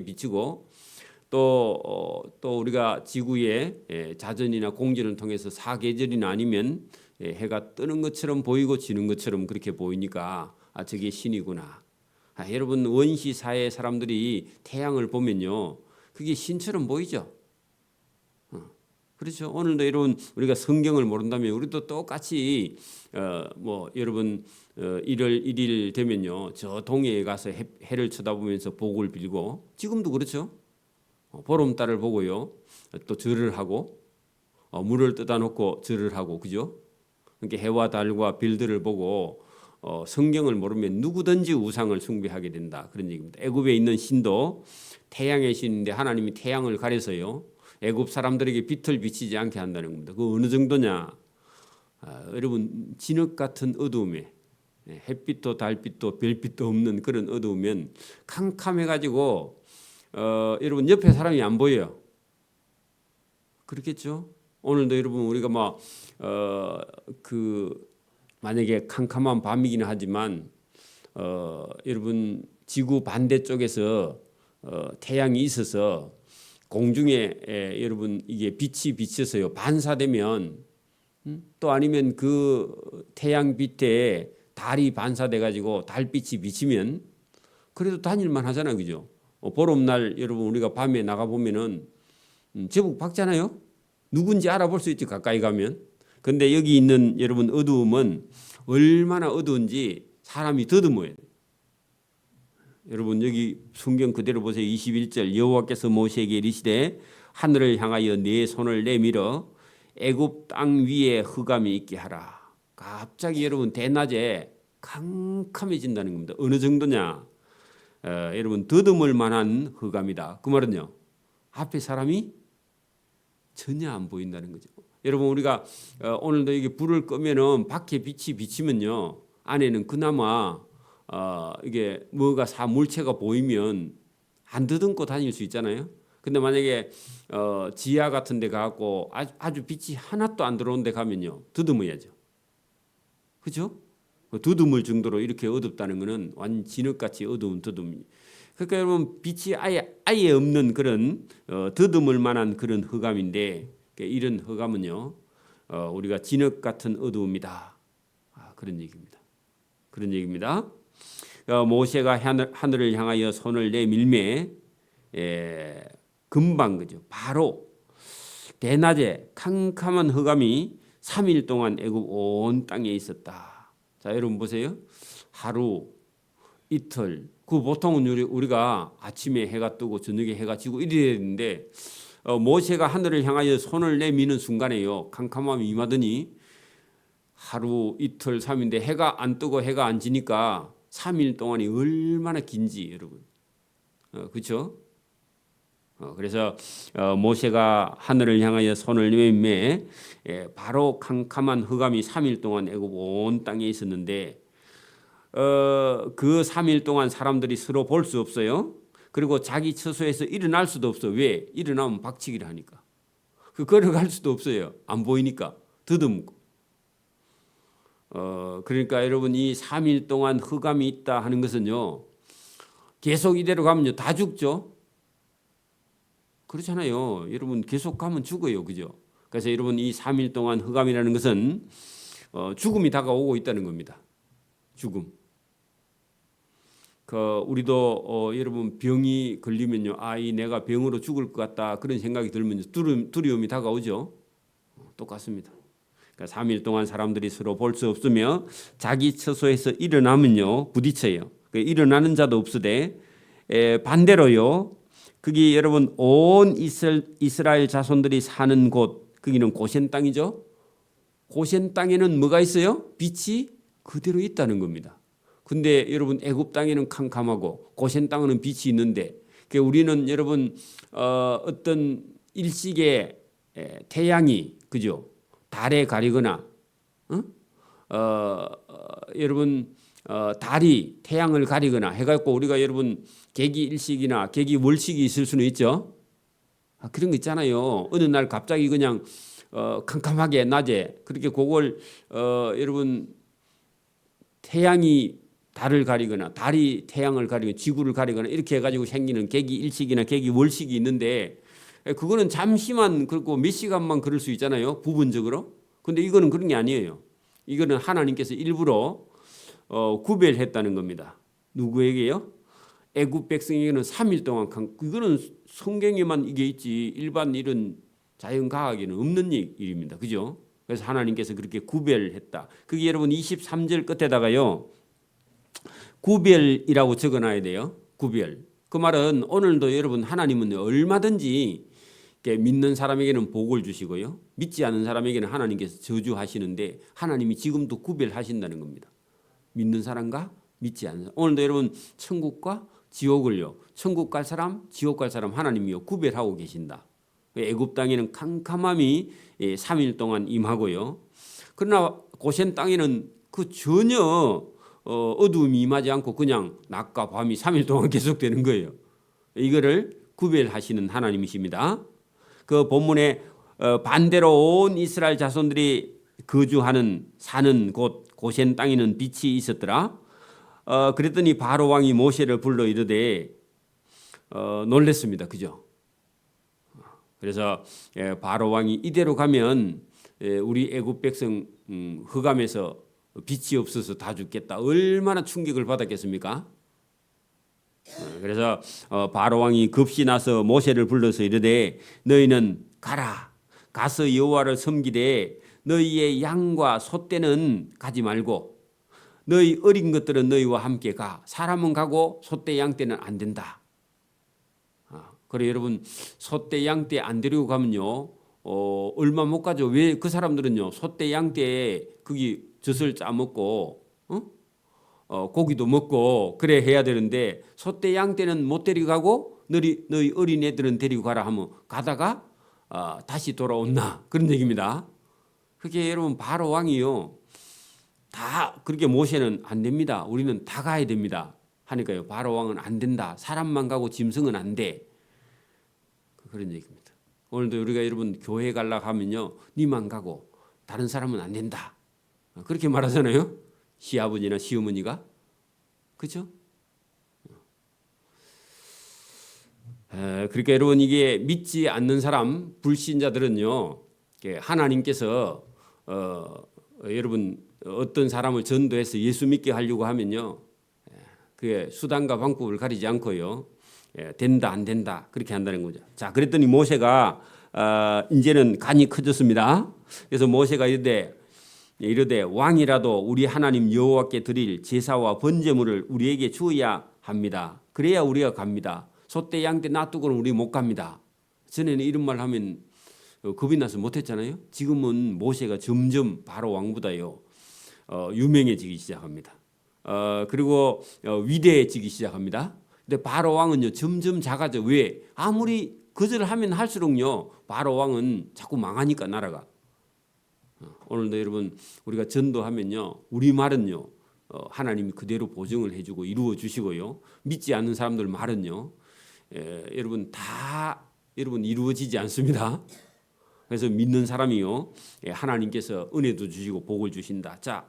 비치고 또 우리가 지구의 자전이나 공전을 통해서 사계절이나 아니면 해가 뜨는 것처럼 보이고 지는 것처럼 그렇게 보이니까 저게 신이구나. 여러분 원시 사회 사람들이 태양을 보면요, 그게 신처럼 보이죠. 그렇죠. 오늘도 여러분 우리가 성경을 모른다면 우리도 똑같이 여러분 1월 1일 되면요, 저 동해에 가서 해를 쳐다보면서 복을 빌고, 지금도 그렇죠. 보름달을 보고요, 또 절을 하고 물을 떠다 놓고 절을 하고, 그죠? 그러니까 해와 달과 별들을 보고 성경을 모르면 누구든지 우상을 숭배하게 된다, 그런 얘기입니다. 애굽에 있는 신도 태양의 신인데 하나님이 태양을 가려서요, 애굽 사람들에게 빛을 비치지 않게 한다는 겁니다. 그 어느 정도냐? 여러분 진흙 같은 어두움에 햇빛도 달빛도 별빛도 없는 그런 어두우면 캄캄해가지고 여러분 옆에 사람이 안 보여요. 그렇겠죠? 오늘도 여러분 우리가 만약에 캄캄한 밤이긴 하지만 여러분 지구 반대쪽에서 태양이 있어서 공중에 여러분 이게 빛이 비쳐서요 반사되면, 또 아니면 그 태양 빛에 달이 반사돼 가지고 달빛이 비치면 그래도 다닐만 하잖아요, 그죠? 보름날 여러분 우리가 밤에 나가 보면은 제법 밝잖아요. 누군지 알아볼 수 있지, 가까이 가면. 근데 여기 있는 여러분 어두움은 얼마나 어두운지 사람이 더듬어야 돼요. 여러분 여기 성경 그대로 보세요. 21절, 여호와께서 모세에게 이르시되 하늘을 향하여 네 손을 내밀어 애굽 땅 위에 흑암이 있게 하라. 갑자기 여러분 대낮에 캄캄해진다는 겁니다. 어느 정도냐? 여러분 더듬을 만한 흑암이다. 그 말은요, 앞에 사람이 전혀 안 보인다는 거죠. 여러분 우리가 오늘도 여기 불을 끄면은 밖에 빛이 비치면요, 안에는 그나마 이게 뭐가 물체가 보이면 안 더듬고 다닐 수 있잖아요. 근데 만약에 지하 같은 데 가고 아주 빛이 하나도 안 들어온 데 가면요, 더듬어야죠. 그렇죠? 더듬을 정도로 이렇게 어둡다는 것은 완전 진흙같이 어두운 더듬이. 그러니까 여러분 빛이 아예 없는 그런 더듬을 만한 그런 흑암인데, 이런 흑암은요 우리가 진흙 같은 어두움이다, 그런 얘기입니다. 그런 얘기입니다. 모세가 하늘을 향하여 손을 내밀매 금방, 그죠? 바로 대낮에 캄캄한 흑암이 3일 동안 애굽 온 땅에 있었다. 자, 여러분 보세요. 하루, 이틀. 그 보통은 우리가 아침에 해가 뜨고 저녁에 해가 지고 이래야 되는데 모세가 하늘을 향하여 손을 내미는 순간에요, 캄캄함이 임하더니 하루, 이틀, 3일인데 해가 안 뜨고 해가 안 지니까 3일 동안이 얼마나 긴지 여러분. 그렇죠? 그래서 모세가 하늘을 향하여 손을 내밀매 바로 캄캄한 흑암이 3일 동안 애굽 온 땅에 있었는데 그 3일 동안 사람들이 서로 볼 수 없어요. 그리고 자기 처소에서 일어날 수도 없어. 왜? 일어나면 박치기를 하니까. 걸어갈 수도 없어요. 안 보이니까 더듬고. 그러니까 여러분 이 3일 동안 흑암이 있다 하는 것은요, 계속 이대로 가면요 다 죽죠. 그렇잖아요. 여러분 계속 가면 죽어요, 그죠? 그래서 여러분 이 3일 동안 흑암이라는 것은 죽음이 다가오고 있다는 겁니다. 죽음. 우리도 여러분 병이 걸리면요, 내가 병으로 죽을 것 같다 그런 생각이 들면 두려움이 다가오죠. 똑같습니다. 그러니까 3일 동안 사람들이 서로 볼 수 없으며 자기 처소에서 일어나면요 부딪혀요. 일어나는 자도 없으되 반대로요, 그게 여러분 온 이스라엘 자손들이 사는 곳, 거기는 고센 땅이죠. 고센 땅에는 뭐가 있어요? 빛이 그대로 있다는 겁니다. 근데 여러분 애굽 땅에는 캄캄하고 고센 땅에는 빛이 있는데, 우리는 여러분 어떤 일식의 태양이, 그죠? 달에 가리거나 여러분 달이 태양을 가리거나 해갖고 우리가 여러분 개기 일식이나 개기 월식이 있을 수는 있죠. 그런 거 있잖아요. 어느 날 갑자기 그냥 캄캄하게 낮에 그렇게 그걸 여러분 태양이 달을 가리거나 달이 태양을 가리거나 지구를 가리거나 이렇게 해가지고 생기는 개기 일식이나 개기 월식이 있는데 그거는 잠시만 그렇고 몇 시간만 그럴 수 있잖아요. 부분적으로. 근데 이거는 그런 게 아니에요. 이거는 하나님께서 일부러 구별했다는 겁니다. 누구에게요? 애굽 백성에게는 3일 동안 이거는 성경에만 이게 있지 일반 이런 자연과학에는 없는 일입니다. 그죠? 그래서 하나님께서 그렇게 구별했다. 그게 여러분 23절 끝에다가요. 구별이라고 적어놔야 돼요. 구별. 그 말은 오늘도 여러분 하나님은 얼마든지 믿는 사람에게는 복을 주시고요. 믿지 않는 사람에게는 하나님께서 저주하시는데 하나님이 지금도 구별하신다는 겁니다. 믿는 사람과 믿지 않는 사람. 오늘도 여러분 천국과 지옥을요. 천국 갈 사람, 지옥 갈 사람 하나님이요 구별하고 계신다. 애굽 땅에는 캄캄함이 3일 동안 임하고요. 그러나 고센 땅에는 그 전혀 어두움이 임하지 않고 그냥 낮과 밤이 3일 동안 계속되는 거예요. 이거를 구별하시는 하나님이십니다. 그 본문에 반대로 온 이스라엘 자손들이 거주하는 사는 곳 고센 땅에는 빛이 있었더라. 그랬더니 바로 왕이 모세를 불러 이르되 놀랬습니다. 그죠? 그래서 바로 왕이 이대로 가면 우리 애굽 백성 흑암에서 빛이 없어서 다 죽겠다. 얼마나 충격을 받았겠습니까? 그래서 바로 왕이 급시 나서 모세를 불러서 이르되 너희는 가라. 가서 여호와를 섬기되 너희의 양과 소떼는 가지 말고 너희 어린 것들은 너희와 함께 가. 사람은 가고 소떼 양떼는 안 된다. 그래 여러분 소떼 양떼 안 데리고 가면요 얼마 못 가죠. 왜 그 사람들은요 소떼 양떼 거기 젖을 짜먹고 고기도 먹고 그래 해야 되는데 소떼 양떼는 못 데리고 가고 너희 어린 애들은 데리고 가라 하면 가다가 다시 돌아온나 그런 얘기입니다. 그게 여러분 바로 왕이요 다 그렇게 모세는 안 됩니다. 우리는 다 가야 됩니다. 하니까요 바로 왕은 안 된다. 사람만 가고 짐승은 안 돼. 그런 얘기입니다. 오늘도 우리가 여러분 교회 가려고 하면요 니만 가고 다른 사람은 안 된다. 그렇게 말하잖아요. 시아버지나 시어머니가. 그렇죠? 그러니까 여러분 이게 믿지 않는 사람 불신자들은요 하나님께서 여러분 어떤 사람을 전도해서 예수 믿게 하려고 하면요 그게 수단과 방법을 가리지 않고요 된다 안 된다 그렇게 한다는 거죠. 자 그랬더니 모세가 이제는 간이 커졌습니다. 그래서 모세가 이르되 왕이라도 우리 하나님 여호와께 드릴 제사와 번제물을 우리에게 주어야 합니다. 그래야 우리가 갑니다. 소떼 양떼 놔두고는 우리 못 갑니다. 전에는 이런 말 하면 겁이 나서 못했잖아요. 지금은 모세가 점점 바로 왕보다요 유명해지기 시작합니다. 그리고 위대해지기 시작합니다. 근데 바로 왕은요 점점 작아져. 왜? 아무리 거절하면 할수록요 바로 왕은 자꾸 망하니까 나라가. 오늘도 여러분 우리가 전도하면요 우리 말은요 하나님이 그대로 보증을 해주고 이루어 주시고요 믿지 않는 사람들 말은요 여러분 다 여러분 이루어지지 않습니다. 그래서 믿는 사람이요 하나님께서 은혜도 주시고 복을 주신다. 자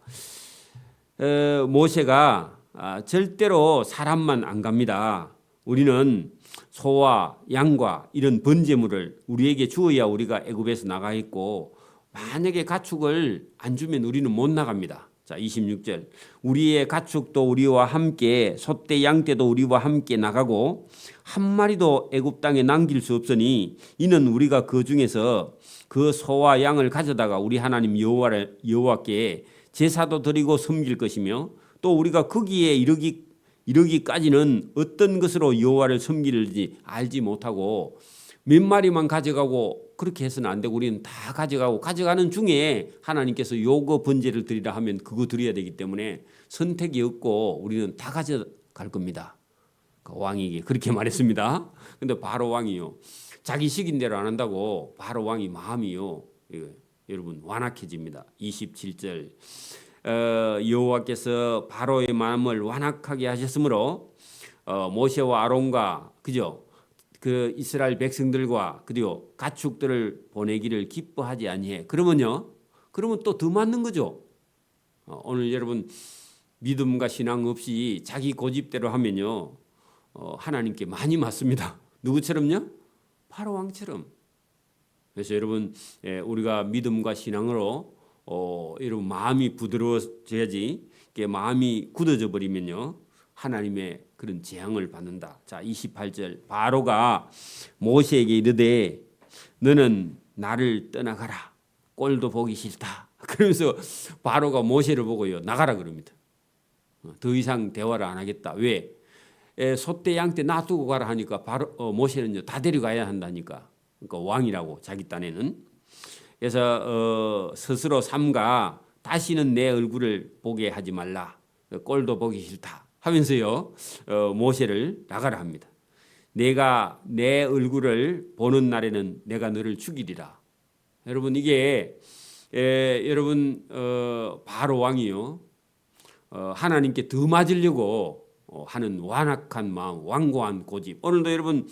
모세가 절대로 사람만 안 갑니다. 우리는 소와 양과 이런 번제물을 우리에게 주어야 우리가 애굽에서 나가 있고 만약에 가축을 안 주면 우리는 못 나갑니다. 자 26절 우리의 가축도 우리와 함께 소떼 양떼도 우리와 함께 나가고 한 마리도 애굽 땅에 남길 수 없으니 이는 우리가 그 중에서 그 소와 양을 가져다가 우리 하나님 여호와께 제사도 드리고 섬길 것이며 또 우리가 거기에 이르기까지는 어떤 것으로 여호와를 섬길지 알지 못하고 몇 마리만 가져가고 그렇게 해서는 안 되고 우리는 다 가져가는 중에 하나님께서 요거 번제를 드리라 하면 그거 드려야 되기 때문에 선택이 없고 우리는 다 가져갈 겁니다. 그 왕에게 그렇게 말했습니다. 근데 바로 왕이요 자기 시킨 대로 안 한다고 바로 왕이 마음이요 여러분 완악해집니다. 27절 여호와께서 바로의 마음을 완악하게 하셨으므로 모세와 아론과 그죠 그 이스라엘 백성들과 그리고 가축들을 보내기를 기뻐하지 아니해. 그러면 또 더 맞는 거죠. 오늘 여러분 믿음과 신앙 없이 자기 고집대로 하면요 하나님께 많이 맞습니다. 누구처럼요? 바로 왕처럼. 그래서 여러분 우리가 믿음과 신앙으로 여러분 마음이 부드러워져야지 이게 마음이 굳어져 버리면요 하나님의 그런 재앙을 받는다. 자 28절 바로가 모세에게 이르되 너는 나를 떠나가라 꼴도 보기 싫다. 그러면서 바로가 모세를 보고요 나가라 그럽니다. 더 이상 대화를 안 하겠다. 왜? 소떼 양떼 놔두고 가라 하니까 바로 모세는요 다 데려가야 한다니까. 그러니까 왕이라고 자기 딴에는. 그래서 스스로 삼가 다시는 내 얼굴을 보게 하지 말라. 꼴도 보기 싫다 하면서요 모세를 나가라 합니다. 내가 내 얼굴을 보는 날에는 내가 너를 죽이리라. 여러분 이게 여러분 바로 왕이요 하나님께 더 맞으려고 하는 완악한 마음, 완고한 고집. 오늘도 여러분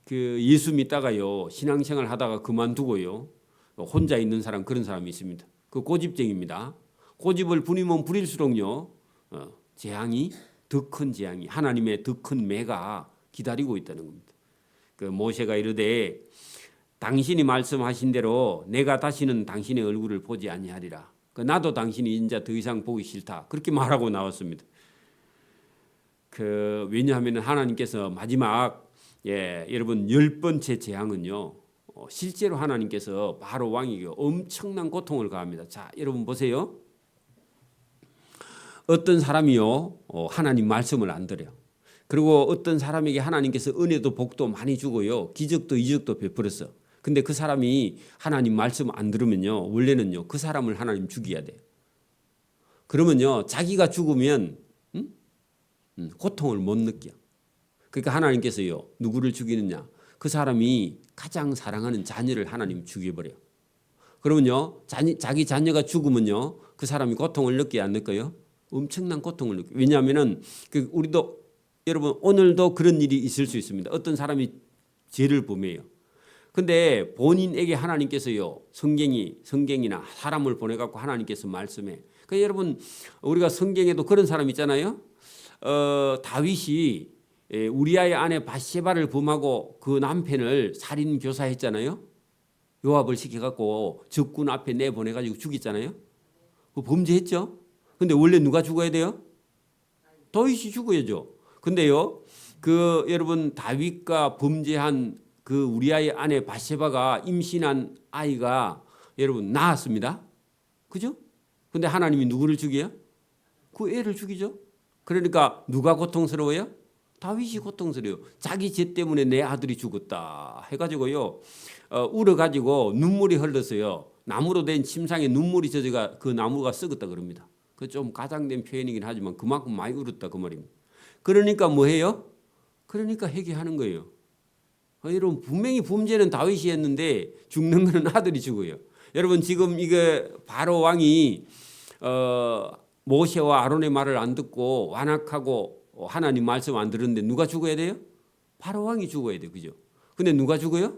그 예수 믿다가요 신앙생활 하다가 그만두고요 혼자 있는 사람 그런 사람이 있습니다. 그 고집쟁입니다. 고집을 부리면 부릴수록요 재앙이 더 큰 재앙이 하나님의 더 큰 매가 기다리고 있다는 겁니다. 그 모세가 이르되 당신이 말씀하신 대로 내가 다시는 당신의 얼굴을 보지 아니하리라. 나도 당신이 이제 더 이상 보기 싫다. 그렇게 말하고 나왔습니다. 왜냐하면 하나님께서 마지막 여러분 10번째 재앙은요. 실제로 하나님께서 바로 왕에게 엄청난 고통을 가합니다. 자, 여러분 보세요. 어떤 사람이요. 하나님 말씀을 안 들어요. 그리고 어떤 사람에게 하나님께서 은혜도 복도 많이 주고요. 기적도 이적도 베풀었어. 근데 그 사람이 하나님 말씀 안 들으면요. 원래는요. 그 사람을 하나님 죽여야 돼요. 그러면요. 자기가 죽으면 고통을 못 느껴. 그러니까 하나님께서요. 누구를 죽이느냐? 그 사람이 가장 사랑하는 자녀를 하나님 죽여버려요. 그러면요. 자기 자녀가 죽으면요. 그 사람이 고통을 느껴요? 안 느껴요? 엄청난 고통을 느껴요. 왜냐하면은 우리도 여러분 오늘도 그런 일이 있을 수 있습니다. 어떤 사람이 죄를 범해요. 근데 본인에게 하나님께서요. 성경이나 사람을 보내갖고 하나님께서 말씀해. 그러니까 여러분 우리가 성경에도 그런 사람 있잖아요. 다윗이 우리아의 아내 바세바를 범하고 그 남편을 살인 교사했잖아요. 요압을 시켜갖고 적군 앞에 내보내가지고 죽였잖아요. 그 범죄했죠. 근데 원래 누가 죽어야 돼요? 다윗이 죽어야죠. 근데요, 여러분 다윗과 범죄한 그 우리아의 아내 바세바가 임신한 아이가 여러분 낳았습니다. 그죠? 근데 하나님이 누구를 죽여요? 그 애를 죽이죠. 그러니까 누가 고통스러워요? 다윗이 고통스러워요. 자기 죄 때문에 내 아들이 죽었다 해가지고요. 울어가지고 눈물이 흘렀어요. 나무로 된 침상에 눈물이 젖어가 그 나무가 썩었다 그럽니다. 그 좀 가장된 표현이긴 하지만 그만큼 많이 울었다 그 말입니다. 그러니까 뭐해요? 그러니까 회개하는 거예요. 여러분 분명히 범죄는 다윗이 했는데 죽는 거는 아들이 죽어요. 여러분 지금 이게 바로 왕이 모세와 아론의 말을 안 듣고 완악하고 하나님 말씀 안 들었는데 누가 죽어야 돼요? 바로 왕이 죽어야 돼요. 그죠? 근데 누가 죽어요?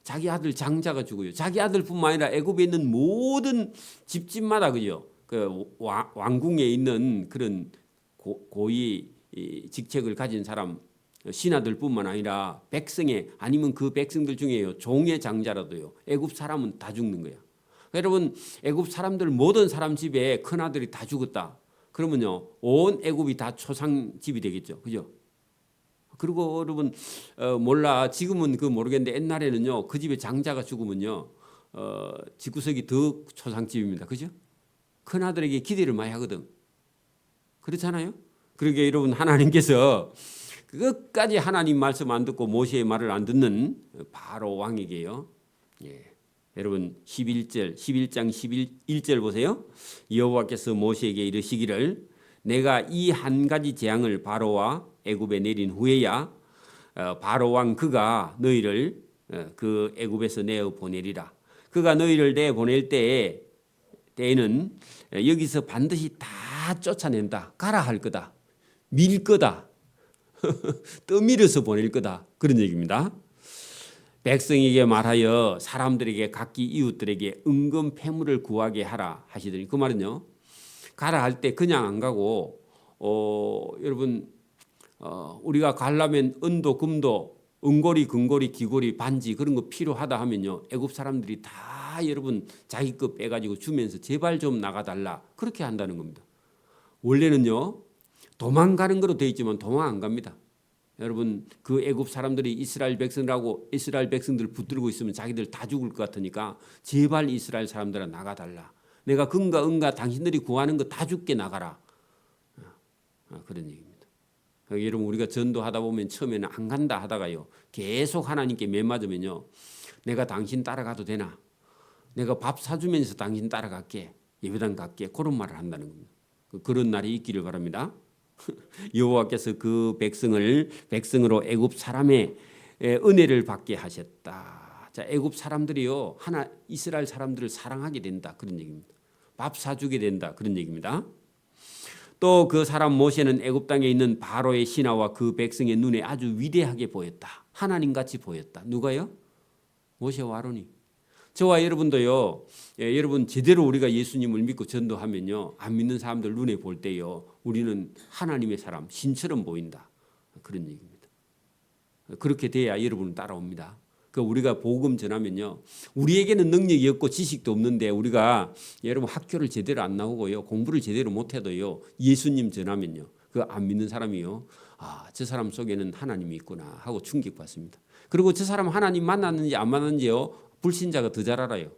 자기 아들 장자가 죽어요. 자기 아들뿐만 아니라 애굽에 있는 모든 집집마다 그죠? 그 왕궁에 있는 그런 고위 직책을 가진 사람 신하들뿐만 아니라 백성에 아니면 그 백성들 중에요 종의 장자라도요 애굽 사람은 다 죽는 거야. 여러분 애굽 사람들 모든 사람 집에 큰 아들이 다 죽었다. 그러면요 온 애굽이 다 초상 집이 되겠죠, 그죠? 그리고 여러분 몰라 지금은 그 모르겠는데 옛날에는요 그 집에 장자가 죽으면요 집구석이 더 초상 집입니다, 그죠? 큰 아들에게 기대를 많이 하거든. 그렇잖아요? 그러게 여러분 하나님께서 끝까지 하나님 말씀 안 듣고 모세의 말을 안 듣는 바로 왕에게요. 여러분 11장 11절 보세요. 여호와께서 모세에게 이르시기를 내가 이 한 가지 재앙을 바로와 애굽에 내린 후에야 바로 왕 그가 너희를 그 애굽에서 내어 보내리라. 그가 너희를 내 보낼 때에는 여기서 반드시 다 쫓아낸다. 가라 할 거다. 밀 거다. 떠밀어서 보낼 거다. 그런 얘기입니다. 백성에게 말하여 사람들에게 각기 이웃들에게 은금 패물을 구하게 하라 하시더니 그 말은요. 가라 할 때 그냥 안 가고 여러분 우리가 가려면 은도 금도 은고리 금고리 귀고리 반지 그런 거 필요하다 하면요 애굽 사람들이 다 여러분 자기 거 빼가지고 주면서 제발 좀 나가달라 그렇게 한다는 겁니다. 원래는요 도망가는 거로 돼 있지만 도망 안 갑니다. 여러분 그 애굽 사람들이 이스라엘 백성들하고 이스라엘 백성들 붙들고 있으면 자기들 다 죽을 것 같으니까 제발 이스라엘 사람들아 나가달라. 내가 금과 은과 당신들이 구하는 거 다 줄게 나가라. 그런 얘기입니다. 여러분 우리가 전도하다 보면 처음에는 안 간다 하다가요 계속 하나님께 매맞으면요 내가 당신 따라가도 되나? 내가 밥 사주면서 당신 따라갈게. 예배당 갈게. 그런 말을 한다는 겁니다. 그런 날이 있기를 바랍니다. 여호와께서 그 백성으로 애굽 사람의 은혜를 받게 하셨다. 자, 애굽 사람들이요 이스라엘 사람들을 사랑하게 된다 그런 얘기입니다. 밥 사주게 된다 그런 얘기입니다. 또 그 사람 모세는 애굽 땅에 있는 바로의 신하와 그 백성의 눈에 아주 위대하게 보였다. 하나님같이 보였다. 누가요? 모세와 아론이. 저와 여러분도요. 여러분 제대로 우리가 예수님을 믿고 전도하면요. 안 믿는 사람들 눈에 볼 때요. 우리는 하나님의 사람, 신처럼 보인다. 그런 얘기입니다. 그렇게 돼야 여러분은 따라옵니다. 우리가 복음 전하면요. 우리에게는 능력이 없고 지식도 없는데 우리가 여러분 학교를 제대로 안 나오고요. 공부를 제대로 못 해도요. 예수님 전하면요. 그 안 믿는 사람이요. 아, 저 사람 속에는 하나님이 있구나 하고 충격받습니다. 그리고 저 사람 하나님 만났는지 안 만났는지요. 불신자가 더 잘 알아요.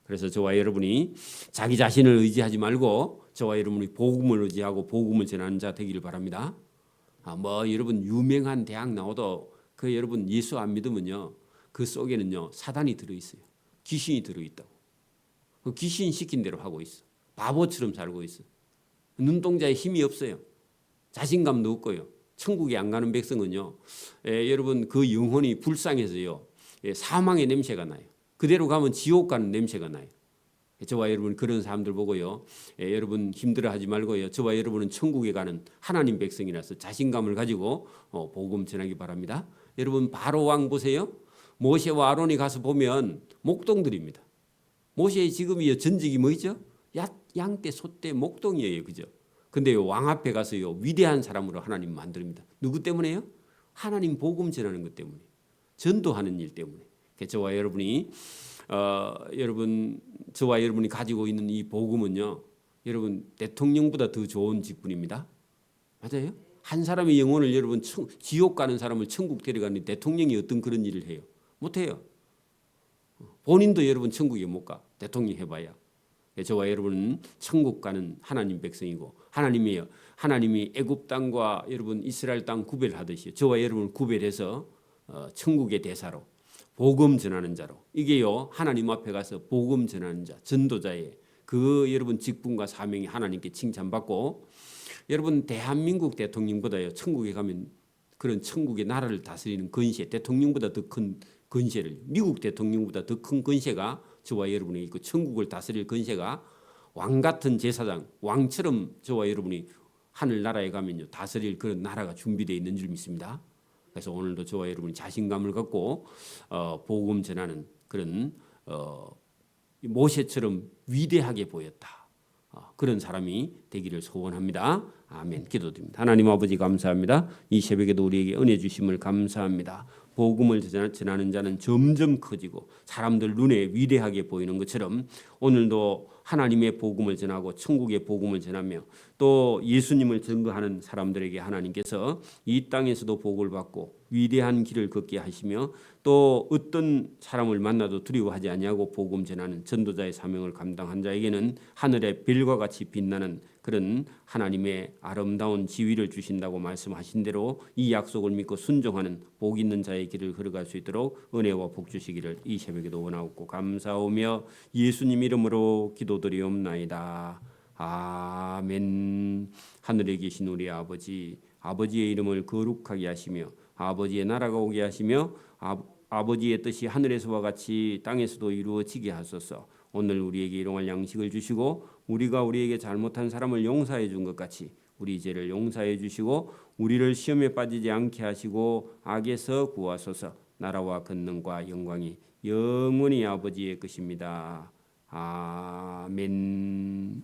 그래서 저와 여러분이 자기 자신을 의지하지 말고 저와 여러분이 복음을 의지하고 복음을 전하는 자 되기를 바랍니다. 여러분 유명한 대학 나와도 그 여러분 예수 안 믿으면요. 그 속에는요. 사단이 들어있어요. 귀신이 들어있다고. 그 귀신 시킨 대로 하고 있어. 바보처럼 살고 있어. 눈동자에 힘이 없어요. 자신감도 없고요. 천국에 안 가는 백성은요. 여러분 그 영혼이 불쌍해서요. 사망의 냄새가 나요. 그대로 가면 지옥 가는 냄새가 나요. 저와 여러분 그런 사람들 보고요. 여러분 힘들어하지 말고요. 저와 여러분은 천국에 가는 하나님 백성이라서 자신감을 가지고 복음 전하기 바랍니다. 여러분 바로 왕 보세요. 모세와 아론이 가서 보면 목동들입니다. 모세의 지금이 전직이 뭐죠? 양떼, 소떼, 목동이에요. 그죠? 근데 왕 앞에 가서요. 위대한 사람으로 하나님 만듭니다. 누구 때문에요? 하나님 복음 전하는 것 때문에. 전도하는 일 때문에. 저와 여러분이 저와 여러분이 가지고 있는 이 복음은요. 여러분 대통령보다 더 좋은 직분입니다. 맞아요? 한 사람의 영혼을 여러분 지옥 가는 사람을 천국 데려가는 대통령이 어떤 그런 일을 해요? 못 해요. 본인도 여러분 천국에 못 가. 대통령 해봐야. 저와 여러분은 천국 가는 하나님 백성이고 하나님이 애굽 땅과 여러분 이스라엘 땅 구별하듯이 저와 여러분을 구별해서 천국의 대사로 복음 전하는 자로 이게요 하나님 앞에 가서 복음 전하는 자 전도자의 그 여러분 직분과 사명이 하나님께 칭찬받고 여러분 대한민국 대통령보다요 천국에 가면 그런 천국의 나라를 다스리는 권세 대통령보다 더 큰 권세를 미국 대통령보다 더 큰 권세가 저와 여러분이 있고 천국을 다스릴 권세가 왕 같은 제사장 왕처럼 저와 여러분이 하늘나라에 가면요 다스릴 그런 나라가 준비되어 있는 줄 믿습니다. 그래서 오늘도 저와 여러분이 자신감을 갖고 복음 전하는 그런 모세처럼 위대하게 보였다. 그런 사람이 되기를 소원합니다. 아멘. 기도드립니다. 하나님 아버지 감사합니다. 이 새벽에도 우리에게 은혜 주심을 감사합니다. 복음을 전하는 자는 점점 커지고 사람들 눈에 위대하게 보이는 것처럼 오늘도 하나님의 복음을 전하고 천국의 복음을 전하며 또 예수님을 증거하는 사람들에게 하나님께서 이 땅에서도 복을 받고 위대한 길을 걷게 하시며 또 어떤 사람을 만나도 두려워하지 아니하고 복음 전하는 전도자의 사명을 감당한 자에게는 하늘의 별과 같이 빛나는 그런 하나님의 아름다운 지위를 주신다고 말씀하신 대로 이 약속을 믿고 순종하는 복 있는 자의 길을 걸어갈 수 있도록 은혜와 복 주시기를 이 새벽에도 원하옵고 감사하며 예수님 이름으로 기도드리옵나이다. 아멘. 하늘에 계신 우리 아버지의 이름을 거룩하게 하시며 아버지의 나라가 오게 하시며 아버지의 뜻이 하늘에서와 같이 땅에서도 이루어지게 하소서. 오늘 우리에게 일용할 양식을 주시고 우리가 우리에게 잘못한 사람을 용서해 준 것 같이 우리 죄를 용서해 주시고 우리를 시험에 빠지지 않게 하시고 악에서 구하소서. 나라와 권능과 영광이 영원히 아버지의 것입니다. 아멘.